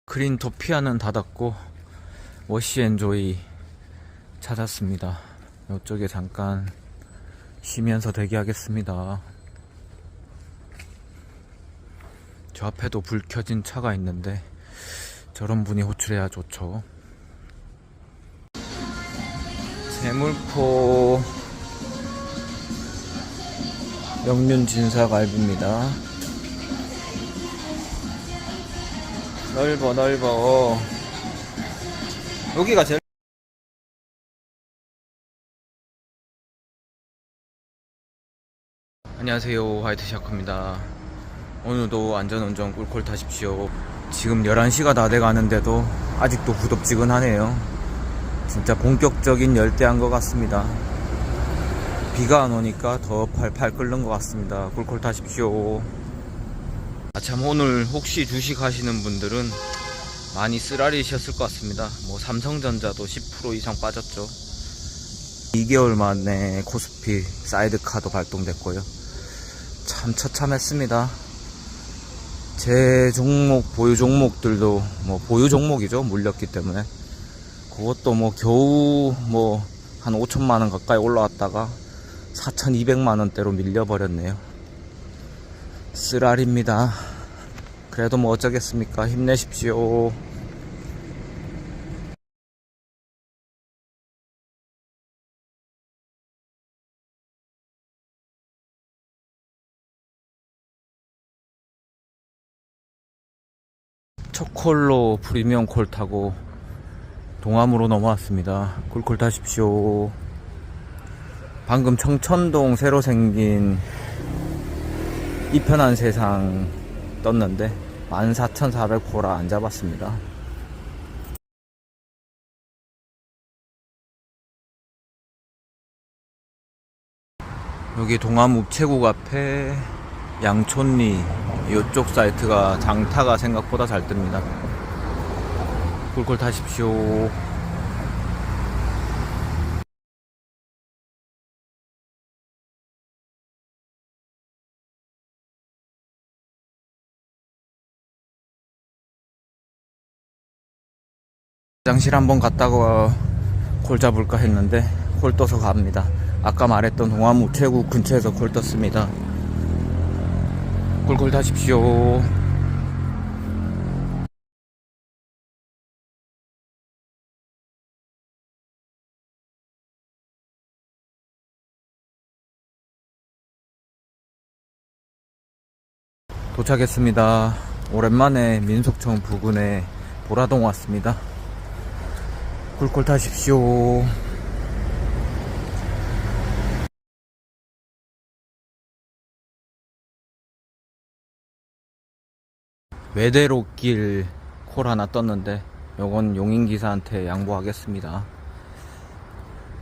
그린토피아는 닫았고 워시앤조이 찾았습니다. 이쪽에 잠깐 쉬면서 대기하겠습니다. 저 앞에도 불 켜진 차가 있는데 저런 분이 호출해야 좋죠. 세물포 영륜진사갈비입니다. 넓어. 여기가 제일 안녕하세요, 화이트샤크입니다. 오늘도 안전운전 꿀콜 타십시오. 지금 11시가 다 돼가는데도 아직도 후덥지근하네요. 진짜 본격적인 열대한 것 같습니다. 비가 안 오니까 더 팔팔 끓는 것 같습니다. 꿀콜 타십시오. 참, 오늘 혹시 주식 하시는 분들은 많이 쓰라리셨을 것 같습니다. 뭐 삼성전자도 10% 이상 빠졌죠. 2개월 만에 코스피 사이드카도 발동됐고요. 참 처참했습니다. 제 종목, 보유 종목들도 뭐 보유 종목이죠. 물렸기 때문에. 그것도 뭐 겨우 뭐 한 5천만원 가까이 올라왔다가 4,200만원대로 밀려버렸네요. 쓰라립니다. 그래도 뭐 어쩌겠습니까? 힘내십시오. 첫콜로 프리미엄 콜 타고 동암으로 넘어왔습니다. 꿀콜 타십시오. 방금 청천동 새로 생긴 이편한 세상 떴는데 14,400호라 안 잡았습니다. 여기 동암 우체국 앞에 양촌리 이쪽 사이트가 장타가 생각보다 잘 뜹니다. 꿀꿀 타십시오. 화장실 한번 갔다가 콜 잡을까 했는데 콜 떠서 갑니다. 아까 말했던 동암 우체국 근처에서 콜 떴습니다. 꿀꿀 타십시오. 도착했습니다. 오랜만에 민속청 부근에 보라동 왔습니다. 꿀꿀 타십시오. 외대로길 콜 하나 떴는데 요건 용인기사한테 양보하겠습니다.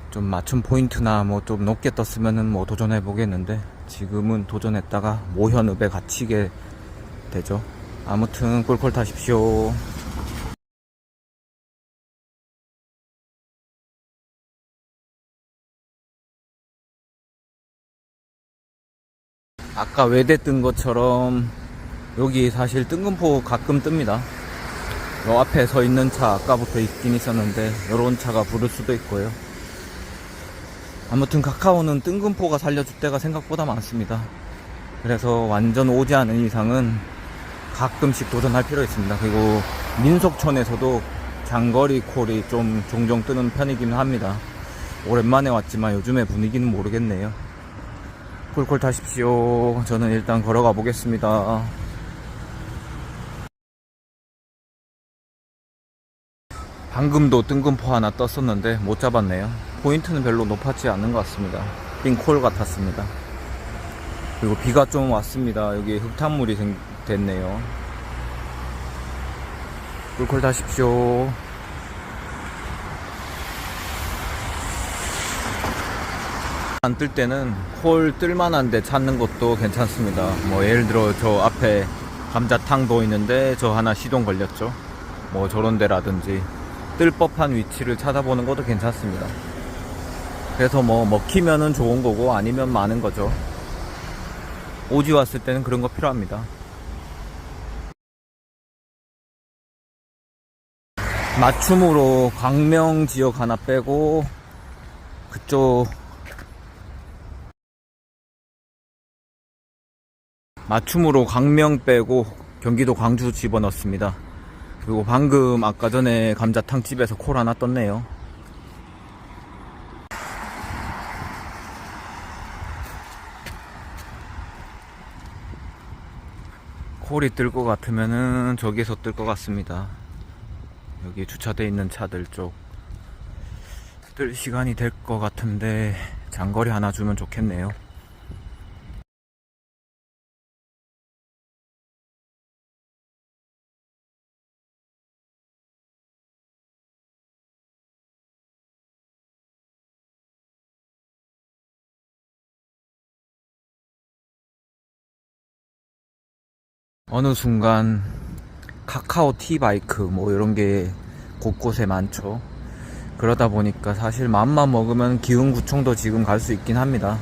좀 맞춤 포인트나 뭐 좀 높게 떴으면은 뭐 도전해 보겠는데 지금은 도전했다가 모현읍에 갇히게 되죠. 아무튼 꿀콜 타십시오. 아까 외대 뜬 것처럼 여기 사실 뜬금포 가끔 뜹니다. 요 앞에 서 있는 차 아까부터 있긴 있었는데 요런 차가 부를 수도 있고요. 아무튼 카카오는 뜬금포가 살려줄 때가 생각보다 많습니다. 그래서 완전 오지 않은 이상은 가끔씩 도전할 필요 있습니다. 그리고 민속촌에서도 장거리 콜이 좀 종종 뜨는 편이긴 합니다. 오랜만에 왔지만 요즘의 분위기는 모르겠네요. 콜콜 타십시오. 저는 일단 걸어가 보겠습니다. 방금도 뜬금포 하나 떴었는데 못 잡았네요. 포인트는 별로 높았지 않은 것 같습니다. 띵콜 같았습니다. 그리고 비가 좀 왔습니다. 여기 흙탕물이 됐네요. 꿀콜 타십시오. 안 뜰 때는 콜 뜰만한데 찾는 것도 괜찮습니다. 뭐 예를 들어 저 앞에 감자탕 보이는데 저 하나 시동 걸렸죠. 뭐 저런 데라든지 뜰 법한 위치를 찾아보는 것도 괜찮습니다. 그래서 뭐 먹히면은 좋은 거고 아니면 많은 거죠. 오지 왔을 때는 그런 거 필요합니다. 맞춤으로 광명 지역 하나 빼고 그쪽 맞춤으로 광명 빼고 경기도 광주 집어넣습니다. 그리고 방금 아까 전에 감자탕 집에서 콜 하나 떴네요. 콜이 뜰 것 같으면은 저기에서 뜰 것 같습니다. 여기 주차되어 있는 차들 쪽 뜰 시간이 될 것 같은데 장거리 하나 주면 좋겠네요. 어느 순간 카카오 티바이크 뭐 이런 게 곳곳에 많죠. 그러다 보니까 사실 맘만 먹으면 기흥구청도 지금 갈 수 있긴 합니다.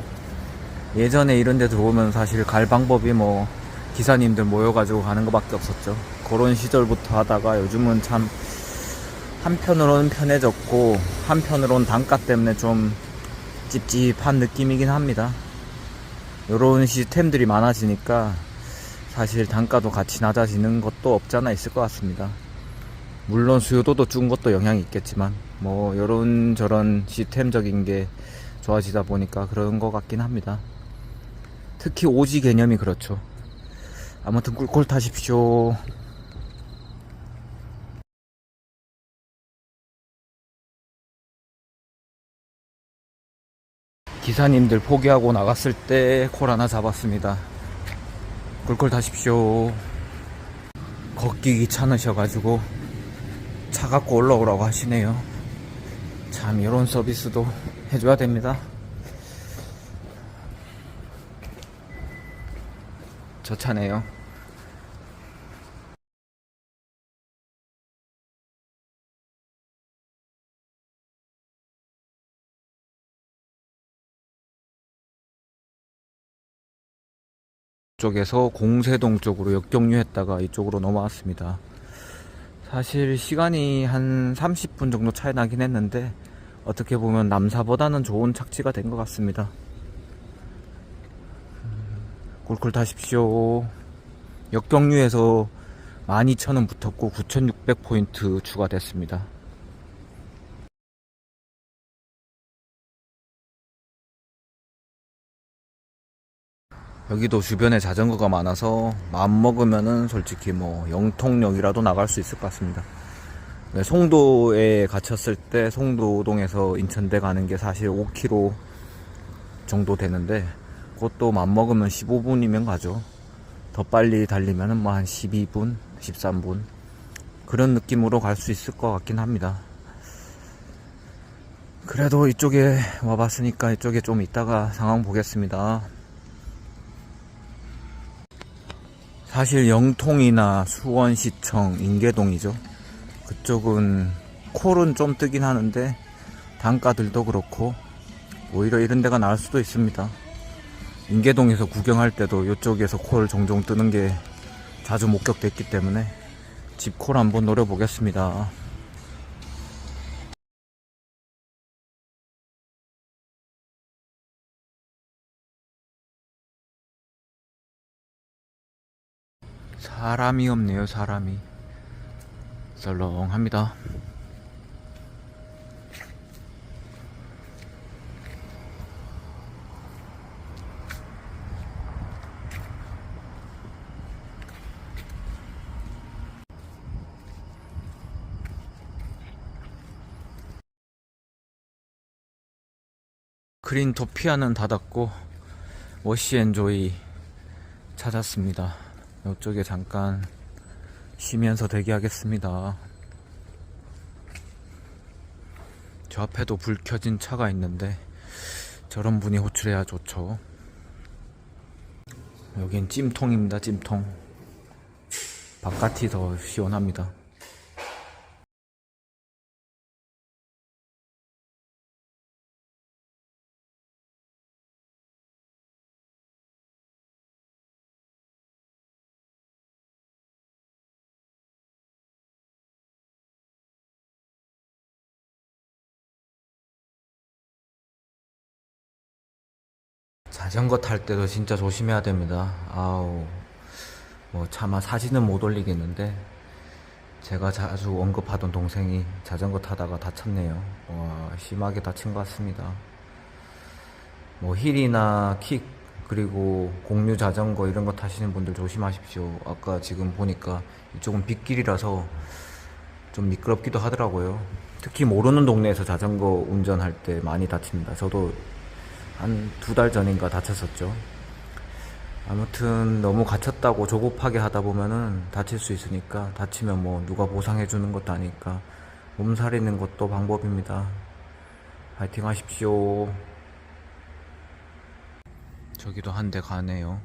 예전에 이런 데 들어오면 사실 갈 방법이 뭐 기사님들 모여가지고 가는 것밖에 없었죠. 그런 시절부터 하다가 요즘은 참 한편으로는 편해졌고 한편으로는 단가 때문에 좀 찝찝한 느낌이긴 합니다. 요런 시스템들이 많아지니까 사실 단가도 같이 낮아지는 것도 없잖아 있을 것 같습니다. 물론 수요도도 준 것도 영향이 있겠지만 뭐 요런 저런 시스템적인 게 좋아지다 보니까 그런 것 같긴 합니다. 특히 오지 개념이 그렇죠. 아무튼 꿀꿀 타십시오. 기사님들 포기하고 나갔을 때 콜 하나 잡았습니다. 꿀꿀 타십시오. 걷기 귀찮으셔가지고 차 갖고 올라오라고 하시네요. 참 이런 서비스도 해줘야 됩니다. 저 차네요. 쪽에서 공세동 쪽으로 역경유했다가 이쪽으로 넘어왔습니다. 사실 시간이 한 30분 정도 차이 나긴 했는데 어떻게 보면 남사보다는 좋은 착지가 된 것 같습니다. 꿀꿀 타십시오. 역경유에서 12,000원 붙었고 9,600포인트 추가됐습니다. 여기도 주변에 자전거가 많아서 마음먹으면은 솔직히 뭐 영통역이라도 나갈 수 있을 것 같습니다. 송도에 갇혔을 때 송도동에서 인천대 가는 게 사실 5km 정도 되는데 그것도 맘먹으면 15분이면 가죠. 더 빨리 달리면은 뭐 한 12분, 13분 그런 느낌으로 갈 수 있을 것 같긴 합니다. 그래도 이쪽에 와봤으니까 이쪽에 좀 이따가 상황 보겠습니다. 사실 영통이나 수원시청, 인계동이죠. 그쪽은 콜은 좀 뜨긴 하는데 단가들도 그렇고 오히려 이런 데가 나을 수도 있습니다. 인계동에서 구경할 때도 이쪽에서 콜 종종 뜨는 게 자주 목격됐기 때문에 집콜 한번 노려보겠습니다. 사람이 없네요. 사람이 썰렁합니다. 그린토피아는 닫았고 워시앤조이 찾았습니다. 이쪽에 잠깐 쉬면서 대기하겠습니다. 저 앞에도 불 켜진 차가 있는데 저런 분이 호출해야 좋죠. 여긴 찜통입니다. 찜통. 바깥이 더 시원합니다. 자전거 탈 때도 진짜 조심해야 됩니다. 아우, 뭐 차마 사진은 못 올리겠는데 제가 자주 언급하던 동생이 자전거 타다가 다쳤네요. 와, 심하게 다친 것 같습니다. 뭐 힐이나 킥 그리고 공유 자전거 이런 거 타시는 분들 조심하십시오. 아까 지금 보니까 이쪽은 빗길이라서 좀 미끄럽기도 하더라고요. 특히 모르는 동네에서 자전거 운전할 때 많이 다칩니다. 저도 한 2달 전인가 다쳤었죠. 아무튼 너무 갇혔다고 조급하게 하다 보면은 다칠 수 있으니까, 다치면 뭐 누가 보상해 주는 것도 아니까 몸살리는 것도 방법입니다. 파이팅 하십시오. 저기도 한 대 가네요.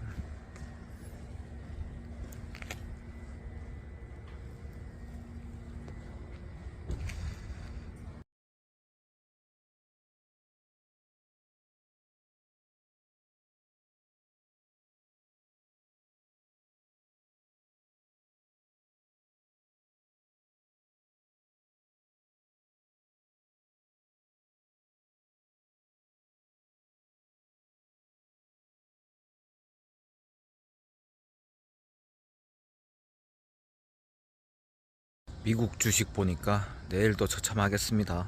미국 주식 보니까 내일도 처참하겠습니다.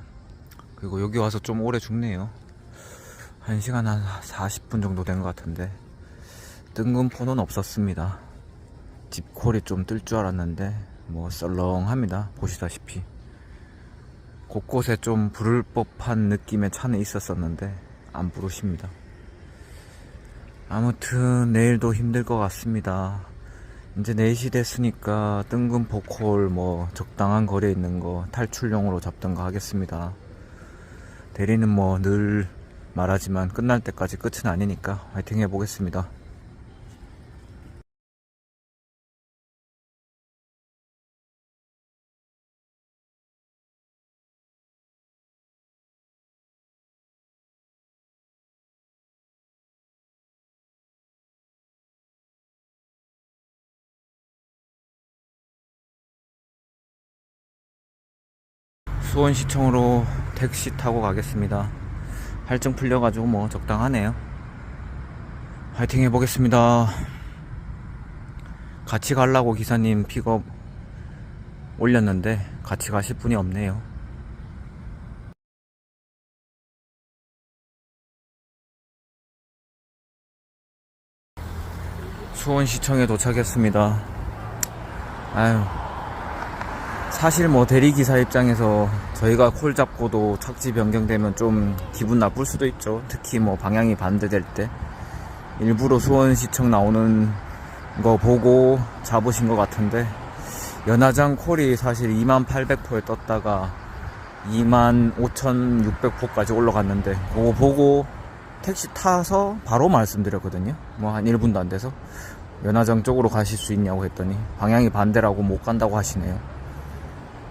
그리고 여기 와서 좀 오래 죽네요. 1시간 한 40분 정도 된 것 같은데 뜬금포는 없었습니다. 집콜이 좀 뜰 줄 알았는데 뭐 썰렁합니다. 보시다시피 곳곳에 좀 부를 법한 느낌의 차는 있었었는데 안 부르십니다. 아무튼 내일도 힘들 것 같습니다. 이제 4시 됐으니까 뜬금 보콜 뭐 적당한 거리에 있는 거 탈출용으로 잡던가 하겠습니다. 대리는 뭐 늘 말하지만 끝날 때까지 끝은 아니니까 화이팅 해보겠습니다. 수원시청으로 택시 타고 가겠습니다. 할증 풀려가지고 뭐 적당하네요. 화이팅 해보겠습니다. 같이 가려고 기사님 픽업 올렸는데 같이 가실 분이 없네요. 수원시청에 도착했습니다. 아유, 사실 뭐 대리기사 입장에서 저희가 콜 잡고도 착지 변경되면 좀 기분 나쁠 수도 있죠. 특히 뭐 방향이 반대될 때 일부러 수원시청 나오는 거 보고 잡으신 것 같은데, 연화장 콜이 사실 28,800포에 떴다가 25,600포까지 올라갔는데 그거 보고 택시 타서 바로 말씀드렸거든요. 뭐 한 1분도 안 돼서 연화장 쪽으로 가실 수 있냐고 했더니 방향이 반대라고 못 간다고 하시네요.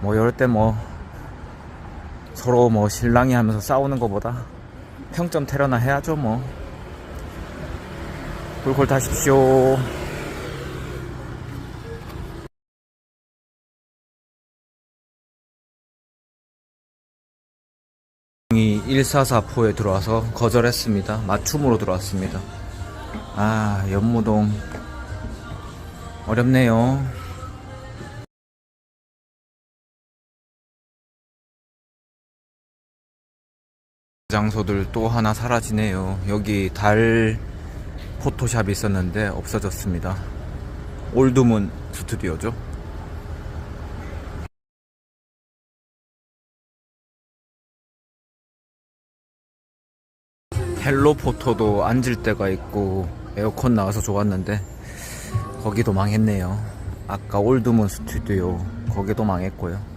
뭐 이럴 때 뭐 서로 뭐 실랑이 하면서 싸우는 것보다 평점 테러나 해야죠. 뭐 꿀꿀 타십시오. 이 144포에 들어와서 거절했습니다. 맞춤으로 들어왔습니다. 아, 연무동 어렵네요. 장소들 또 하나 사라지네요. 여기 달 포토샵이 있었는데 없어졌습니다. 올드문 스튜디오죠. 헬로 포토도 앉을 데가 있고 에어컨 나와서 좋았는데 거기도 망했네요. 아까 올드문 스튜디오 거기도 망했고요.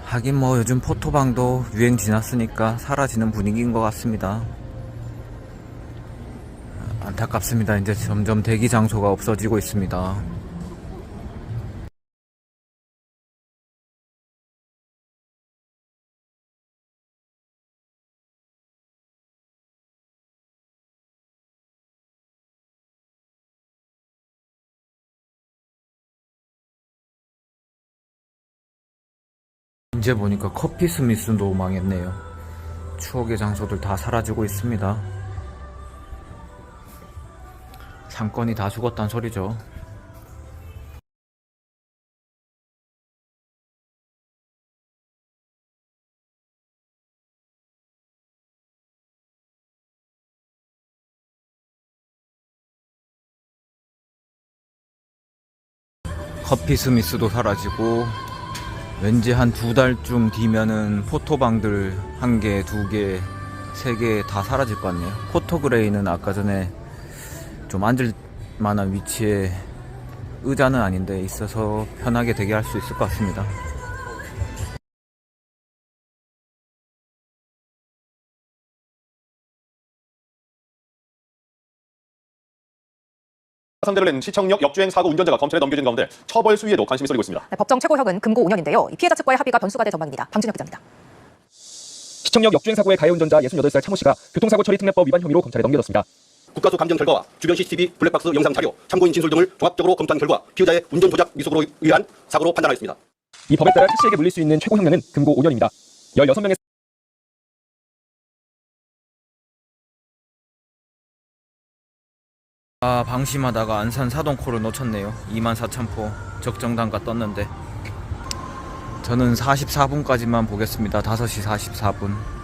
하긴 뭐 요즘 포토방도 유행 지났으니까 사라지는 분위기인 것 같습니다. 안타깝습니다. 이제 점점 대기 장소가 없어지고 있습니다. 이제 보니까 커피 스미스도 망했네요. 추억의 장소들 다 사라지고 있습니다. 상권이 다 죽었단 소리죠. 커피 스미스도 사라지고, 왠지 한 2달쯤 뒤면은 포토방들 1개, 2개, 3개 다 사라질 것 같네요. 포토그레이는 아까 전에 좀 앉을 만한 위치에 의자는 아닌데 있어서 편하게 대기할 수 있을 것 같습니다. 상대를 낸 시청역 역주행 사고 운전자가 검찰에 넘겨진 가운데 처벌 수위에도 관심이 쏠리고 있습니다. 네, 법정 최고형은 금고 5년인데요. 피해자 측과의 합의가 변수가 될 전망입니다. 방준혁 기자입니다. 시청역 역주행 사고의 가해 운전자 68살 차모 씨가 교통사고 처리 특례법 위반 혐의로 검찰에 넘겨졌습니다. 국가수 감정 결과와 주변 CCTV, 블랙박스 영상 자료, 참고인 진술 등을 종합적으로 검토한 결과 피해자의 운전 조작 미숙으로 의한 사고로 판단하였습니다. 이 법에 따라 T씨에게 물릴 수 있는 최고형량은 금고 5년입니다. 16명의 방심하다가 안산 사동코를 놓쳤네요. 24,000포 적정단가 떴는데 저는 44분까지만 보겠습니다. 5시 44분.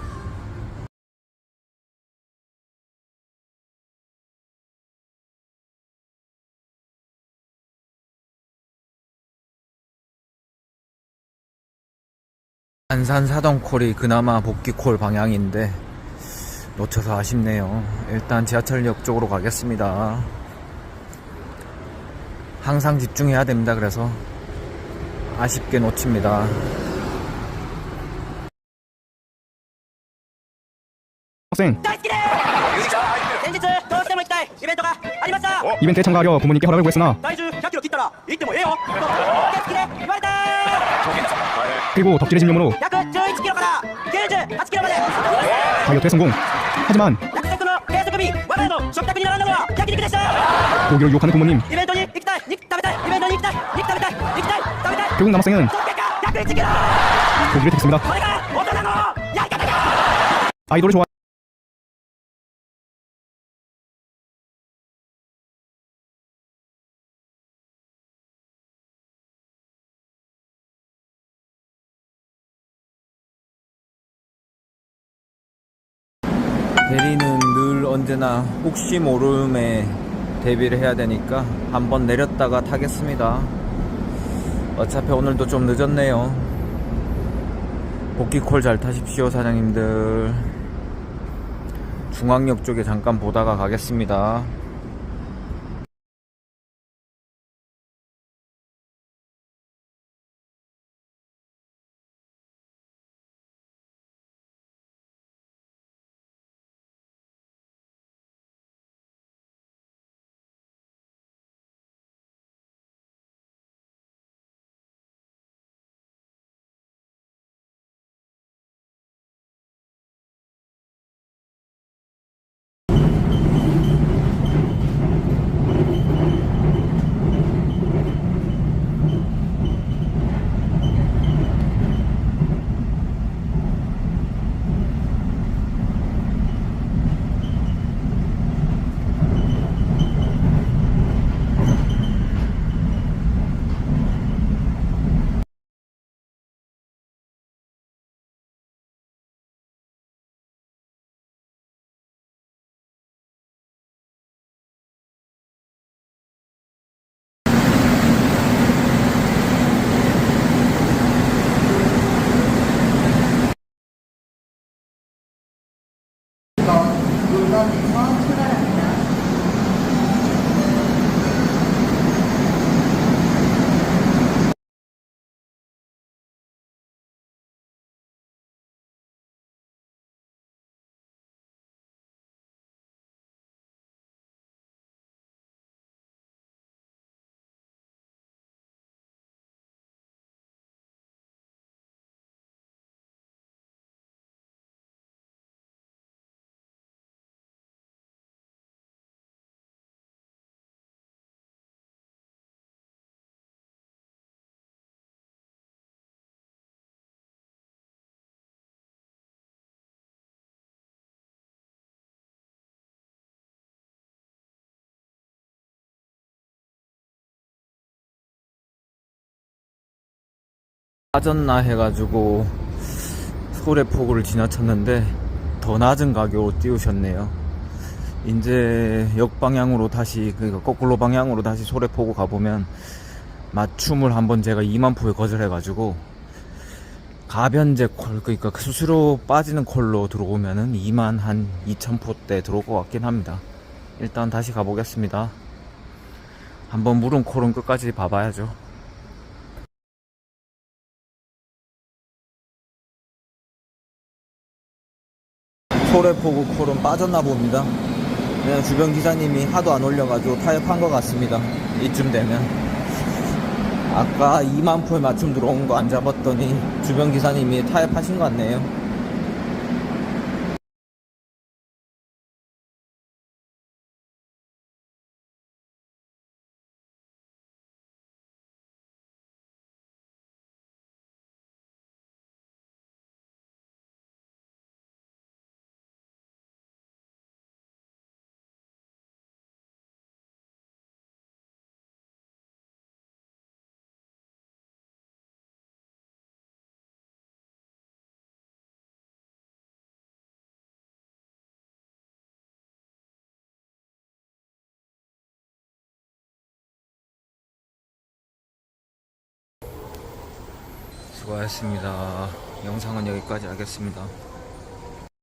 안산 사동콜이 그나마 복귀콜 방향인데 놓쳐서 아쉽네요. 일단 지하철역 쪽으로 가겠습니다. 항상 집중해야 됩니다. 그래서 아쉽게 놓칩니다. 학생, 大好きです先日どうしても行きたいイベントがありました 이벤트에 참가하려 부모님께 허락을 구했으나 体重100キロ切ったら行ってもええよと大好きで言われた 그리고 덕질의 집념으로 111キロから98キロまで 다이어트에 성공. 하지만 約束の計測日我が家の食卓に並んだのは焼肉でした 고기를 유혹하는 부모님. イベントに行きたい肉食べたいイベントに行きたい肉食べたい行きたい食べたい 결국 남학생은 その結果101キロ 고기를 택했습니다. これが大人のやり方か 아이돌을 좋아. 대리는 늘 언제나 혹시 모름에 대비를 해야 되니까 한번 내렸다가 타겠습니다. 어차피 오늘도 좀 늦었네요. 복귀콜 잘 타십시오, 사장님들. 중앙역 쪽에 잠깐 보다가 가겠습니다. 빠졌나 해가지고 소래포구를 지나쳤는데 더 낮은 가격으로 띄우셨네요. 이제 역방향으로 다시, 그러니까 거꾸로 방향으로 다시 소래포구 가보면 맞춤을 한번 제가 2만포에 거절해가지고 가변제 콜, 그러니까 수시로 빠지는 콜로 들어오면은 2만 한 2,000포대 들어올 것 같긴 합니다. 일단 다시 가보겠습니다. 한번 물은 콜은 끝까지 봐봐야죠. 소래포구 콜은 빠졌나 봅니다. 그냥 주변 기사님이 하도 안 올려가지고 타협한 것 같습니다. 이쯤 되면. 아까 2만 포에 맞춤 들어온 거 안 잡았더니 주변 기사님이 타협하신 것 같네요. 수고하셨습니다. 영상은 여기까지 하겠습니다.